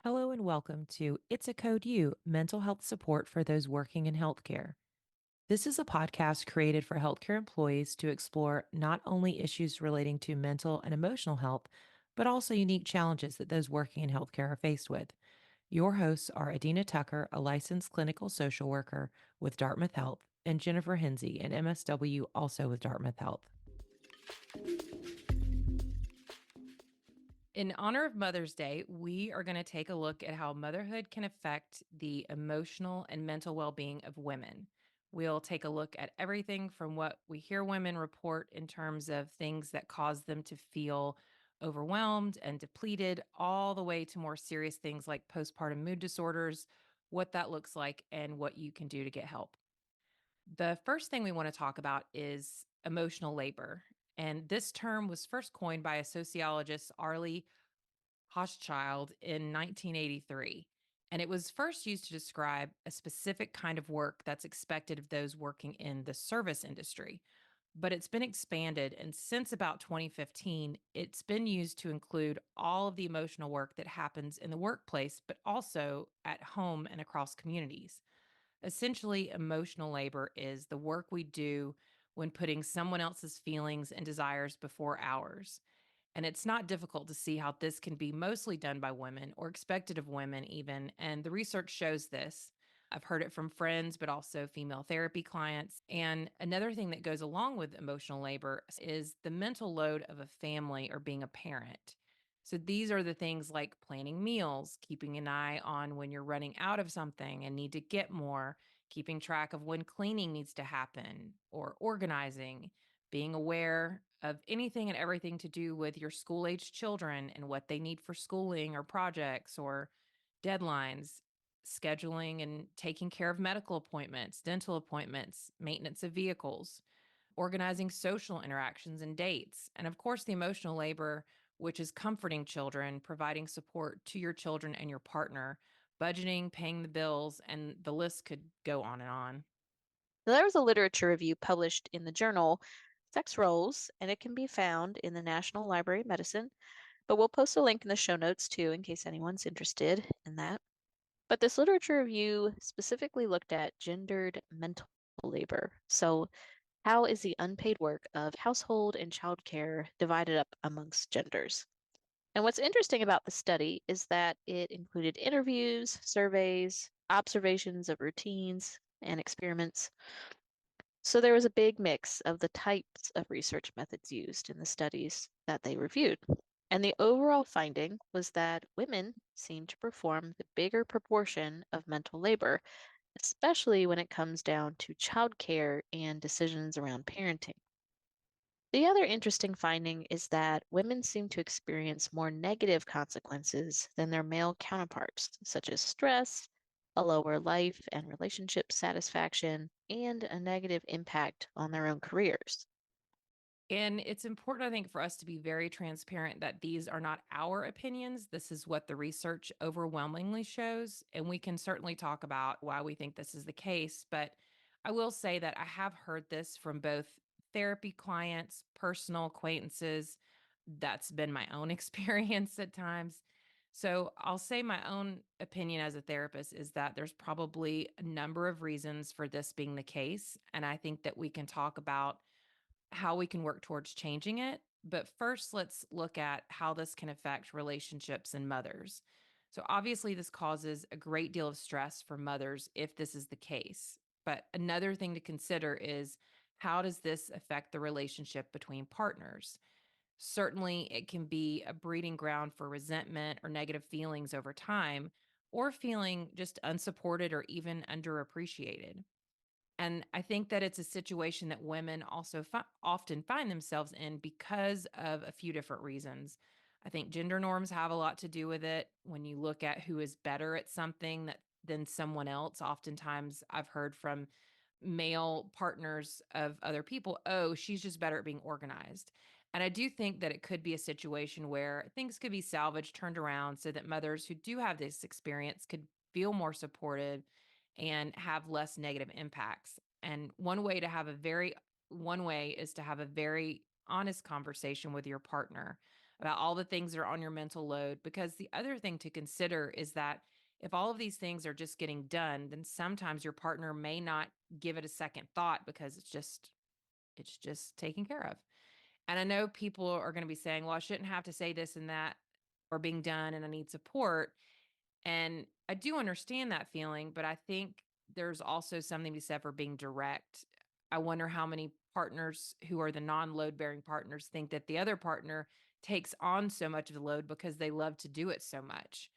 Hello and welcome to It's a Code U, mental health support for those working in healthcare. This is a podcast created for healthcare employees to explore not only issues relating to mental and emotional health, but also unique challenges that those working in healthcare are faced with. Your hosts are Adina Tucker, a licensed clinical social worker with Dartmouth Health, and Jennifer Hinsey, an MSW also with Dartmouth Health. In honor of Mother's Day, we are going to take a look at how motherhood can affect the emotional and mental well-being of women. We'll take a look at everything from what we hear women report in terms of things that cause them to feel overwhelmed and depleted, all the way to more serious things like postpartum mood disorders, what that looks like, and what you can do to get help. The first thing we want to talk about is emotional labor. And this term was first coined by a sociologist, Arlie Hochschild, in 1983. And it was first used to describe a specific kind of work that's expected of those working in the service industry. But it's been expanded, and since about 2015, it's been used to include all of the emotional work that happens in the workplace, but also at home and across communities. Essentially, emotional labor is the work we do when putting someone else's feelings and desires before ours. And it's not difficult to see how this can be mostly done by women or expected of women, even. And the research shows this. I've heard it from friends, but also female therapy clients. And another thing that goes along with emotional labor is the mental load of a family or being a parent. So these are the things like planning meals, keeping an eye on when you're running out of something and need to get more, keeping track of when cleaning needs to happen, or organizing, being aware of anything and everything to do with your school age children and what they need for schooling or projects or deadlines, scheduling and taking care of medical appointments, dental appointments, maintenance of vehicles, organizing social interactions and dates, and of course, the emotional labor, which is comforting children, providing support to your children and your partner, budgeting, paying the bills, and the list could go on and on. There was a literature review published in the journal Sex Roles, and it can be found in the National Library of Medicine, but we'll post a link in the show notes too in case anyone's interested in that. But this literature review specifically looked at gendered mental labor. So, how is the unpaid work of household and childcare divided up amongst genders? And what's interesting about the study is that it included interviews, surveys, observations of routines, and experiments. So there was a big mix of the types of research methods used in the studies that they reviewed. And the overall finding was that women seem to perform the bigger proportion of mental labor, especially when it comes down to childcare and decisions around parenting. The other interesting finding is that women seem to experience more negative consequences than their male counterparts, such as stress, a lower life and relationship satisfaction, and a negative impact on their own careers. And it's important, I think, for us to be very transparent that these are not our opinions. This is what the research overwhelmingly shows. And we can certainly talk about why we think this is the case. But I will say that I have heard this from both therapy clients, personal acquaintances. That's been my own experience at times. So I'll say my own opinion as a therapist is that there's probably a number of reasons for this being the case. And I think that we can talk about how we can work towards changing it. But first, let's look at how this can affect relationships and mothers. So, obviously, this causes a great deal of stress for mothers if this is the case. But another thing to consider is how does this affect the relationship between partners? Certainly, it can be a breeding ground for resentment or negative feelings over time, or feeling just unsupported or even underappreciated. And I think that it's a situation that women also often find themselves in because of a few different reasons. I think gender norms have a lot to do with it. When you look at who is better at something than someone else, oftentimes I've heard from male partners of other people, oh, she's just better at being organized. And I do think that it could be a situation where things could be salvaged, turned around so that mothers who do have this experience could feel more supported and have less negative impacts. And one way is to have a very honest conversation with your partner about all the things that are on your mental load. Because the other thing to consider is that if all of these things are just getting done, then sometimes your partner may not give it a second thought because it's just taken care of. And I know people are going to be saying, well, I shouldn't have to say this and that or being done and I need support. And I do understand that feeling, but I think there's also something to be said for being direct. I wonder how many partners who are the non load bearing partners think that the other partner takes on so much of the load because they love to do it so much.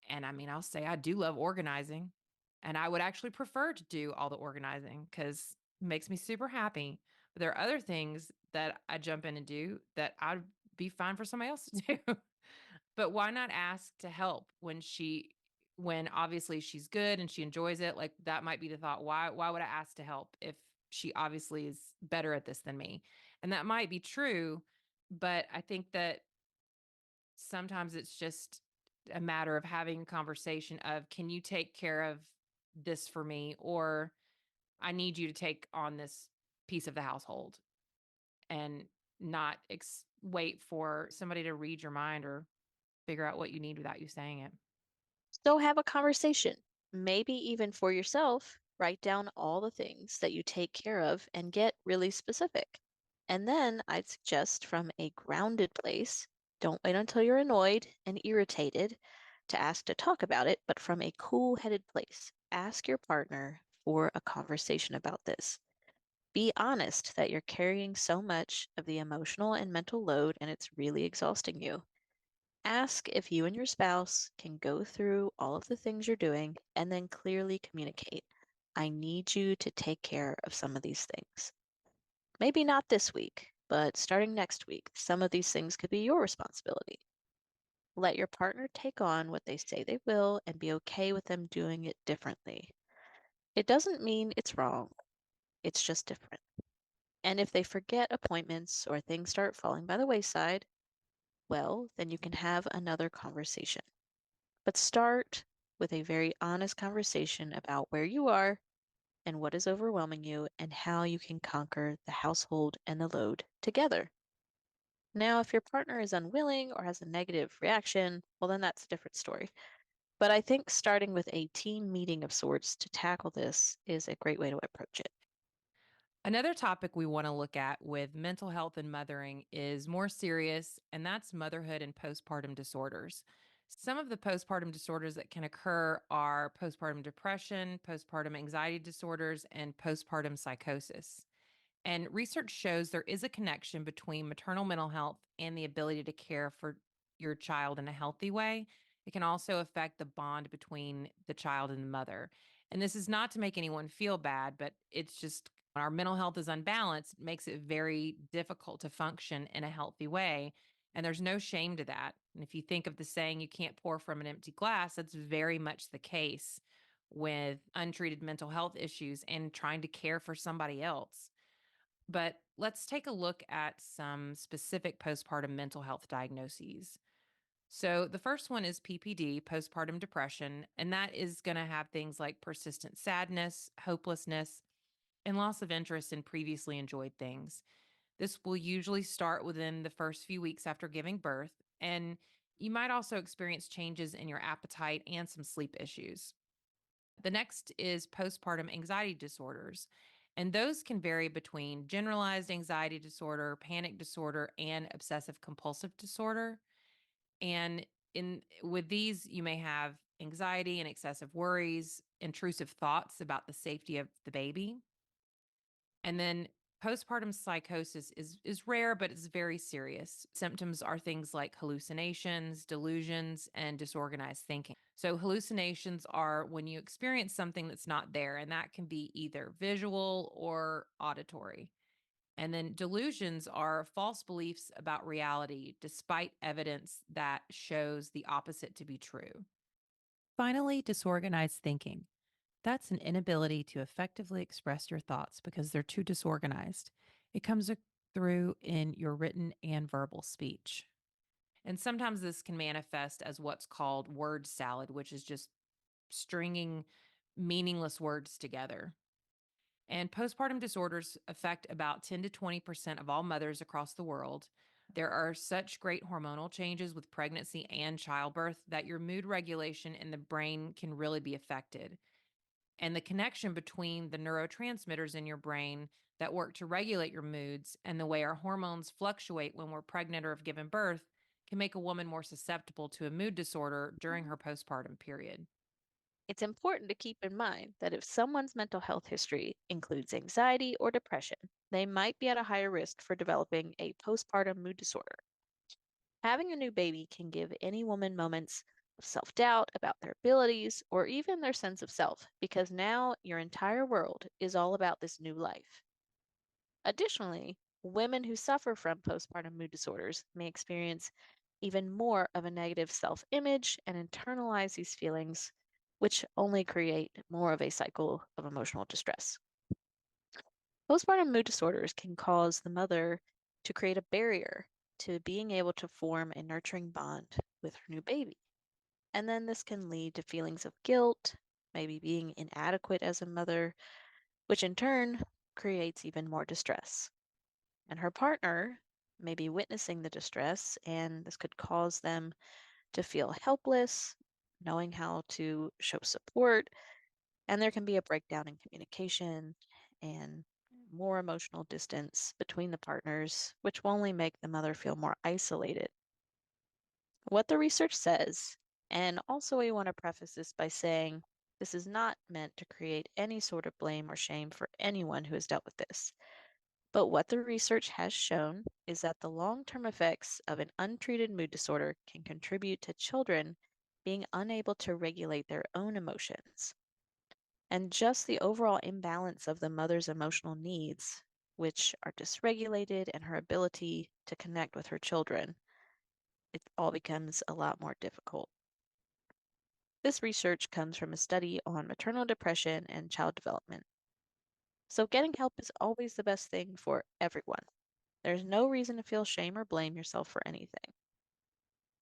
And I mean, I'll say I do love organizing, and I would actually prefer to do all the organizing because it makes me super happy. But there are other things that I jump in and do that I'd be fine for somebody else to do. But why not ask to help when obviously she's good and she enjoys it? Like that might be the thought. Why would I ask to help if she obviously is better at this than me? And that might be true, but I think that sometimes it's just a matter of having a conversation of, "Can you take care of this for me?" Or, "I need you to take on this piece of the household," and not wait for somebody to read your mind or figure out what you need without you saying it. So have a conversation. Maybe even for yourself, write down all the things that you take care of and get really specific. And then I'd suggest from a grounded place, don't wait until you're annoyed and irritated to ask to talk about it, but from a cool headed place. Ask your partner for a conversation about this. Be honest that you're carrying so much of the emotional and mental load and it's really exhausting you. Ask if you and your spouse can go through all of the things you're doing and then clearly communicate. I need you to take care of some of these things. Maybe not this week, but starting next week, some of these things could be your responsibility. Let your partner take on what they say they will and be okay with them doing it differently. It doesn't mean it's wrong, it's just different. And if they forget appointments or things start falling by the wayside, well, then you can have another conversation. But start with a very honest conversation about where you are and what is overwhelming you and how you can conquer the household and the load together. Now, if your partner is unwilling or has a negative reaction, well, then that's a different story. But I think starting with a team meeting of sorts to tackle this is a great way to approach it. Another topic we want to look at with mental health and mothering is more serious, and that's motherhood and postpartum disorders. Some of the postpartum disorders that can occur are postpartum depression, postpartum anxiety disorders, and postpartum psychosis. And research shows there is a connection between maternal mental health and the ability to care for your child in a healthy way. It can also affect the bond between the child and the mother. And this is not to make anyone feel bad, but it's just when our mental health is unbalanced, it makes it very difficult to function in a healthy way. And there's no shame to that. And if you think of the saying, you can't pour from an empty glass, that's very much the case with untreated mental health issues and trying to care for somebody else. But let's take a look at some specific postpartum mental health diagnoses. So, the first one is PPD, postpartum depression, and that is going to have things like persistent sadness, hopelessness, and loss of interest in previously enjoyed things. This will usually start within the first few weeks after giving birth, and you might also experience changes in your appetite and some sleep issues. The next is postpartum anxiety disorders. And those can vary between generalized anxiety disorder, panic disorder, and obsessive compulsive disorder. And in with these, you may have anxiety and excessive worries, intrusive thoughts about the safety of the baby. And then postpartum psychosis is rare, but it's very serious. Symptoms are things like hallucinations, delusions, and disorganized thinking. So hallucinations are when you experience something that's not there, and that can be either visual or auditory. And then delusions are false beliefs about reality, despite evidence that shows the opposite to be true. Finally, disorganized thinking. That's an inability to effectively express your thoughts because they're too disorganized. It comes through in your written and verbal speech. And sometimes this can manifest as what's called word salad, which is just stringing meaningless words together. And postpartum disorders affect about 10 to 20% of all mothers across the world. There are such great hormonal changes with pregnancy and childbirth that your mood regulation in the brain can really be affected. And the connection between the neurotransmitters in your brain that work to regulate your moods and the way our hormones fluctuate when we're pregnant or have given birth can make a woman more susceptible to a mood disorder during her postpartum period. It's important to keep in mind that if someone's mental health history includes anxiety or depression, they might be at a higher risk for developing a postpartum mood disorder. Having a new baby can give any woman moments of self doubt about their abilities or even their sense of self because now your entire world is all about this new life. Additionally, women who suffer from postpartum mood disorders may experience even more of a negative self image and internalize these feelings, which only create more of a cycle of emotional distress. Postpartum mood disorders can cause the mother to create a barrier to being able to form a nurturing bond with her new baby. And then this can lead to feelings of guilt, maybe being inadequate as a mother, which in turn creates even more distress. And her partner may be witnessing the distress, and this could cause them to feel helpless, knowing how to show support, and there can be a breakdown in communication and more emotional distance between the partners, which will only make the mother feel more isolated. What the research says, and also we want to preface this by saying this is not meant to create any sort of blame or shame for anyone who has dealt with this. But what the research has shown is that the long term effects of an untreated mood disorder can contribute to children being unable to regulate their own emotions. And just the overall imbalance of the mother's emotional needs, which are dysregulated, and her ability to connect with her children, it all becomes a lot more difficult. This research comes from a study on maternal depression and child development. So, getting help is always the best thing for everyone. There's no reason to feel shame or blame yourself for anything.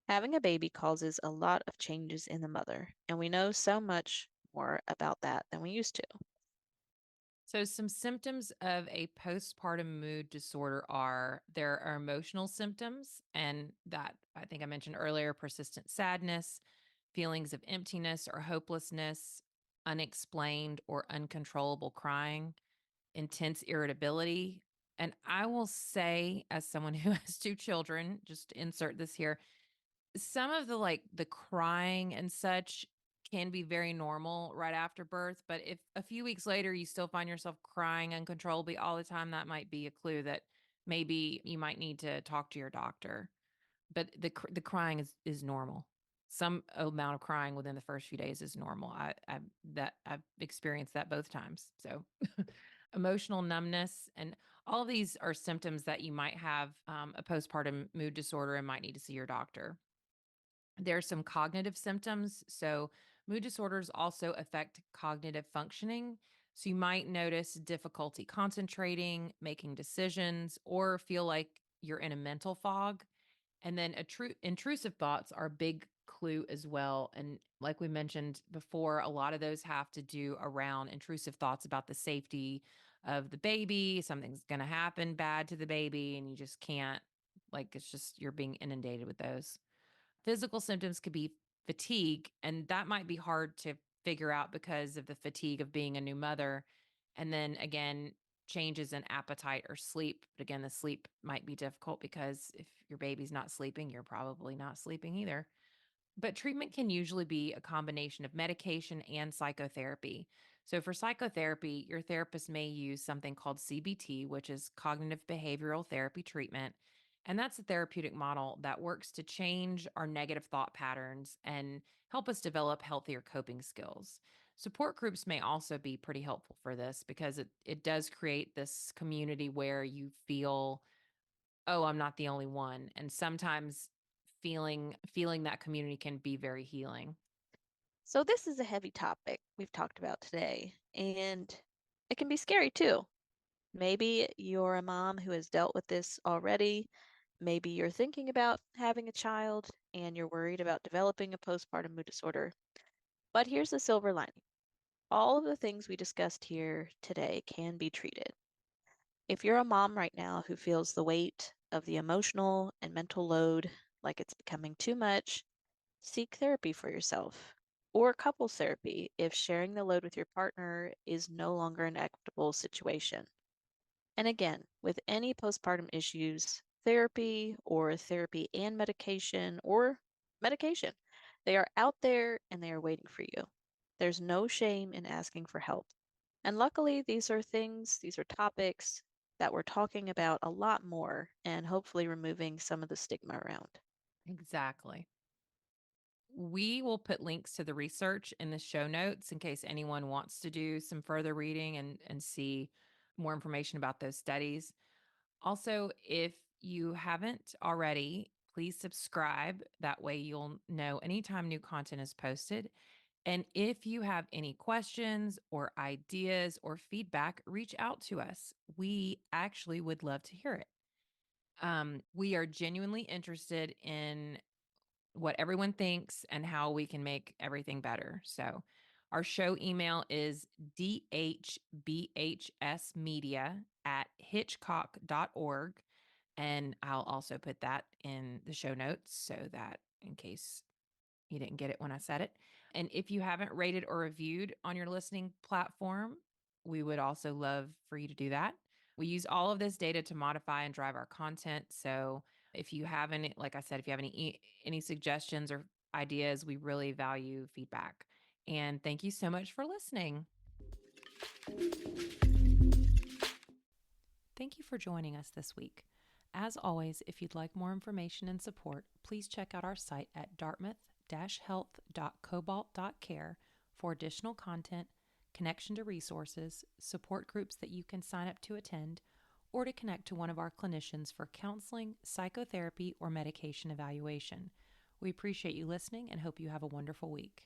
Having a baby causes a lot of changes in the mother, and we know so much more about that than we used to. So, some symptoms of a postpartum mood disorder are there are emotional symptoms, and that I think I mentioned earlier persistent sadness, feelings of emptiness or hopelessness, unexplained or uncontrollable crying, intense irritability. And I will say, as someone who has two children, just to insert this here, some of the crying and such can be very normal right after birth, but if a few weeks later you still find yourself crying uncontrollably all the time, that might be a clue that maybe you might need to talk to your doctor. But the crying is normal. Some amount of crying within the first few days is normal. I've experienced that both times. So emotional numbness and all of these are symptoms that you might have a postpartum mood disorder and might need to see your doctor. There are some cognitive symptoms. So, mood disorders also affect cognitive functioning. So, you might notice difficulty concentrating, making decisions, or feel like you're in a mental fog. And then intrusive thoughts are a big clue as well. And like we mentioned before, a lot of those have to do around intrusive thoughts about the safety of the baby. Something's going to happen bad to the baby, and you just can't, like, it's just you're being inundated with those. Physical symptoms could be fatigue, and that might be hard to figure out because of the fatigue of being a new mother. And then again, changes in appetite or sleep. But again, the sleep might be difficult because if your baby's not sleeping, you're probably not sleeping either. But treatment can usually be a combination of medication and psychotherapy. So, for psychotherapy, your therapist may use something called CBT, which is cognitive behavioral therapy treatment. And that's a therapeutic model that works to change our negative thought patterns and help us develop healthier coping skills. Support groups may also be pretty helpful for this because it does create this community where you feel, oh, I'm not the only one. And sometimes feeling that community can be very healing. So, this is a heavy topic we've talked about today, and it can be scary too. Maybe you're a mom who has dealt with this already. Maybe you're thinking about having a child and you're worried about developing a postpartum mood disorder. But here's the silver lining. all of the things we discussed here today can be treated. If you're a mom right now who feels the weight of the emotional and mental load like it's becoming too much, seek therapy for yourself or couples therapy if sharing the load with your partner is no longer an equitable situation. And again, with any postpartum issues, therapy or therapy and medication or medication, they are out there and they are waiting for you. There's no shame in asking for help. And luckily, these are topics that we're talking about a lot more and hopefully removing some of the stigma around. Exactly. We will put links to the research in the show notes in case anyone wants to do some further reading and see more information about those studies. Also, if you haven't already, please subscribe. That way you'll know anytime new content is posted. And if you have any questions or ideas or feedback, reach out to us. We actually would love to hear it. We are genuinely interested in what everyone thinks and how we can make everything better. So, our show email is dhbhs.media at hitchcock.org. And I'll also put that in the show notes so that in case you didn't get it when I said it. And if you haven't rated or reviewed on your listening platform, we would also love for you to do that. We use all of this data to modify and drive our content. So if you have any, like I said, if you have any suggestions or ideas, we really value feedback. And thank you so much for listening. Thank you for joining us this week. As always, if you'd like more information and support, please check out our site at dartmouth-health.cobalt.care for additional content, connection to resources, support groups that you can sign up to attend, or to connect to one of our clinicians for counseling, psychotherapy, or medication evaluation. We appreciate you listening and hope you have a wonderful week.